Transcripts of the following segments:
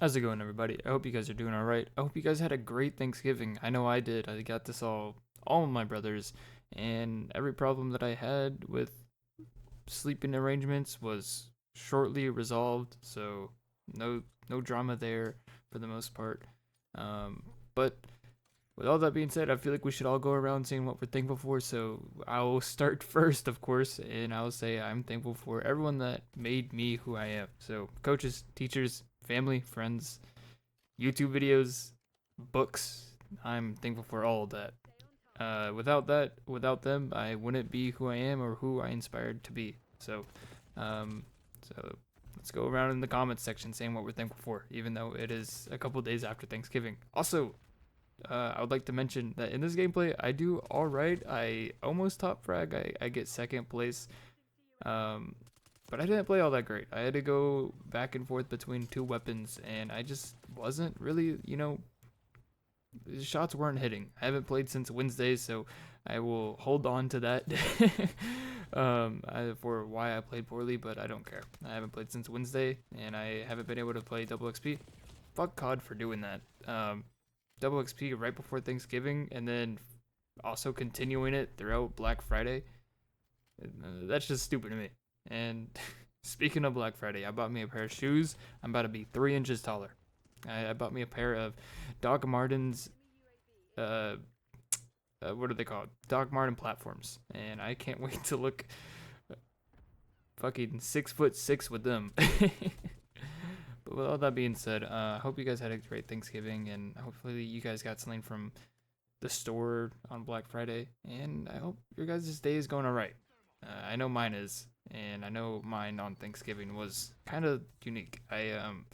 How's it going, everybody? I hope you guys are doing all right. I hope you guys had a great Thanksgiving. I know I did. I got this all of my brothers, and every problem that I had with sleeping arrangements was shortly resolved. So no drama there for the most part. But with all that being said, I feel like we should all go around saying what we're thankful for. So I'll start first, of course, and I'll say I'm thankful for everyone that made me who I am. So coaches, teachers, family, friends, YouTube videos, books. I'm thankful for all of that. Without them, I wouldn't be who I am or who I inspired to be. Um, so let's go around in the comments section saying what we're thankful for, even though it is a couple days after Thanksgiving. Also, I would like to mention that in this gameplay, I do all right. I almost top frag. I get second place. Um, but I didn't play all that great. I had to go back and forth between two weapons, and I just wasn't really, the shots weren't hitting. I haven't played since Wednesday, so I will hold on to that for why I played poorly, but I don't care. I haven't played since Wednesday, and I haven't been able to play double XP. Fuck COD for doing that. Double XP right before Thanksgiving, and then also continuing it throughout Black Friday. That's just stupid to me. And speaking of Black Friday, I bought me a pair of shoes. I'm about to be 3 inches taller. I bought me a pair of Doc Martens. Uh, what are they called? Doc Marten platforms, and I can't wait to look fucking 6'6" with them. But with all that being said, I hope you guys had a great Thanksgiving, and hopefully you guys got something from the store on Black Friday, and I hope your guys' day is going alright. I know mine is, and I know mine on Thanksgiving was kind of unique. On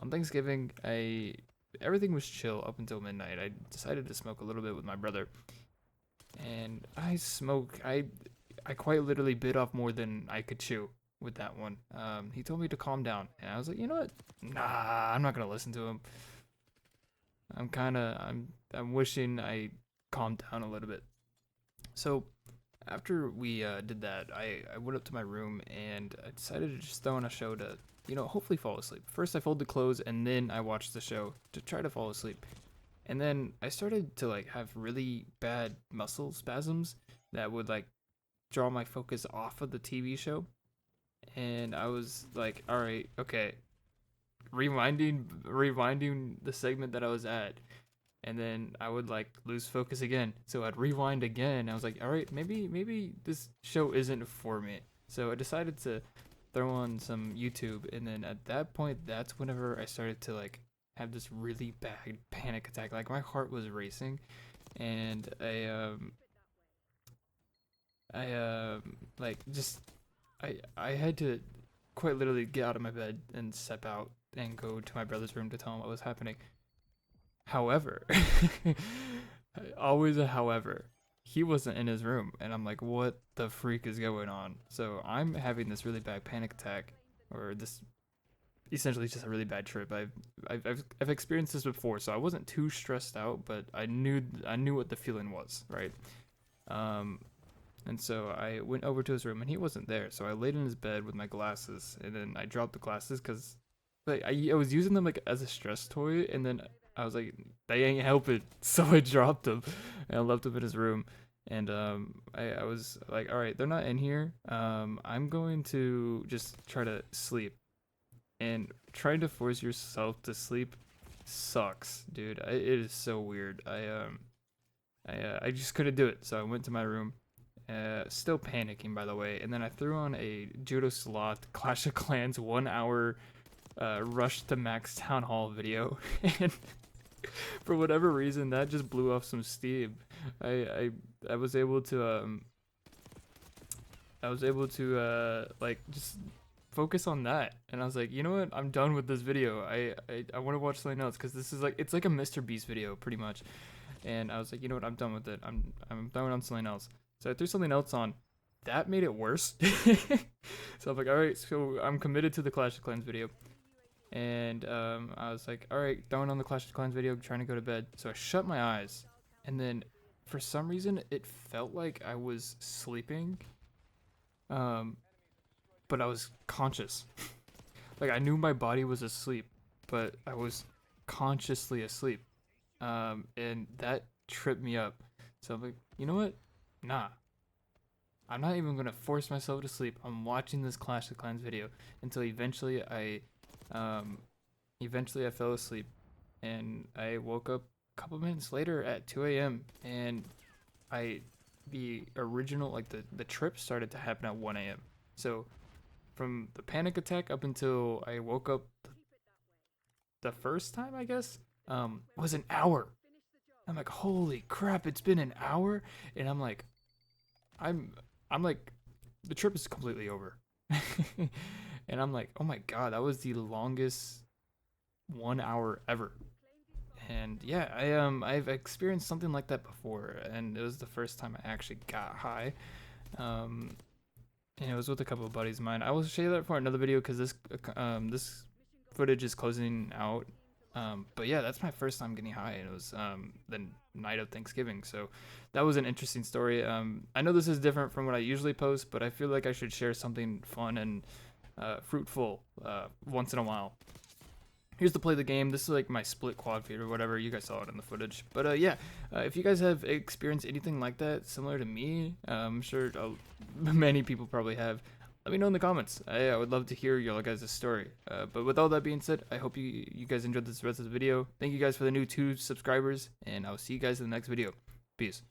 Thanksgiving, I everything was chill up until midnight. I decided to smoke a little bit with my brother, and I quite literally bit off more than I could chew with that one. He told me to calm down, and I was like, you know what? Nah, I'm not gonna listen to him. I'm wishing I calmed down a little bit. So after we did that, I went up to my room and I decided to just throw on a show to, hopefully fall asleep. First, I folded clothes and then I watched the show to try to fall asleep. And then I started to like have really bad muscle spasms that would like draw my focus off of the TV show. And I was like, all right, okay, rewinding the segment that I was at, and then I would like lose focus again. So I'd rewind again. I was like, all right, maybe this show isn't for me. So I decided to throw on some YouTube, and then at that point, that's whenever I started to like have this really bad panic attack. Like my heart was racing, and like just I had to quite literally get out of my bed and step out and go to my brother's room to tell him what was happening. However, always a however, he wasn't in his room, and I'm like, what the freak is going on? So I'm having this really bad panic attack, or this essentially just a really bad trip. I've experienced this before, so I wasn't too stressed out, but I knew what the feeling was, right? Um, and so I went over to his room, and he wasn't there. So I laid in his bed with my glasses, and then I dropped the glasses because like I was using them like as a stress toy, and then I was like, they ain't helping, so I dropped them, and I left them in his room. And I was like, all right, they're not in here. I'm going to just try to sleep, and trying to force yourself to sleep sucks, dude. It is so weird. I just couldn't do it, so I went to my room. Still panicking, by the way, and then I threw on a Judo Sloth Clash of Clans 1 hour Rush to Max Town Hall video, and for whatever reason, that just blew off some steam. I was able to like just focus on that, and I was like, you know what? I'm done with this video. I want to watch something else because this is like it's like a Mr. Beast video pretty much, and I was like, you know what? I'm done with it. I'm throwing on something else. So I threw something else on. That made it worse. So I'm like, all right, so I'm committed to the Clash of Clans video. And I was like, all right, throwing on the Clash of Clans video, trying to go to bed. So I shut my eyes, and then for some reason it felt like I was sleeping, um, but I was conscious. Like I knew my body was asleep, but I was consciously asleep. And that tripped me up. So I'm like, you know what? Nah, I'm not even gonna force myself to sleep. I'm watching this Clash of Clans video until um, eventually I fell asleep, and I woke up a couple minutes later at 2 a.m. and I, the original like the trip started to happen at 1 a.m. So from the panic attack up until I woke up the first time, I guess, was an hour. I'm like, holy crap, it's been an hour, and I'm I'm like, the trip is completely over. And I'm like, oh my god, that was the longest 1 hour ever. And yeah, I've experienced something like that before, and it was the first time I actually got high. Um, and it was with a couple of buddies of mine. I will share that for another video because this footage is closing out. But yeah, that's my first time getting high, and it was the night of Thanksgiving. So that was an interesting story. I know this is different from what I usually post, but I feel like I should share something fun and fruitful once in a while. Here's to play the game. This is like my split quad feed or whatever. You guys saw it in the footage. But yeah, if you guys have experienced anything like that, similar to me, I'm sure many people probably have. Let me know in the comments. I would love to hear your guys' story. But with all that being said, I hope you guys enjoyed this rest of the video. Thank you guys for the new 2 subscribers, and I'll see you guys in the next video. Peace.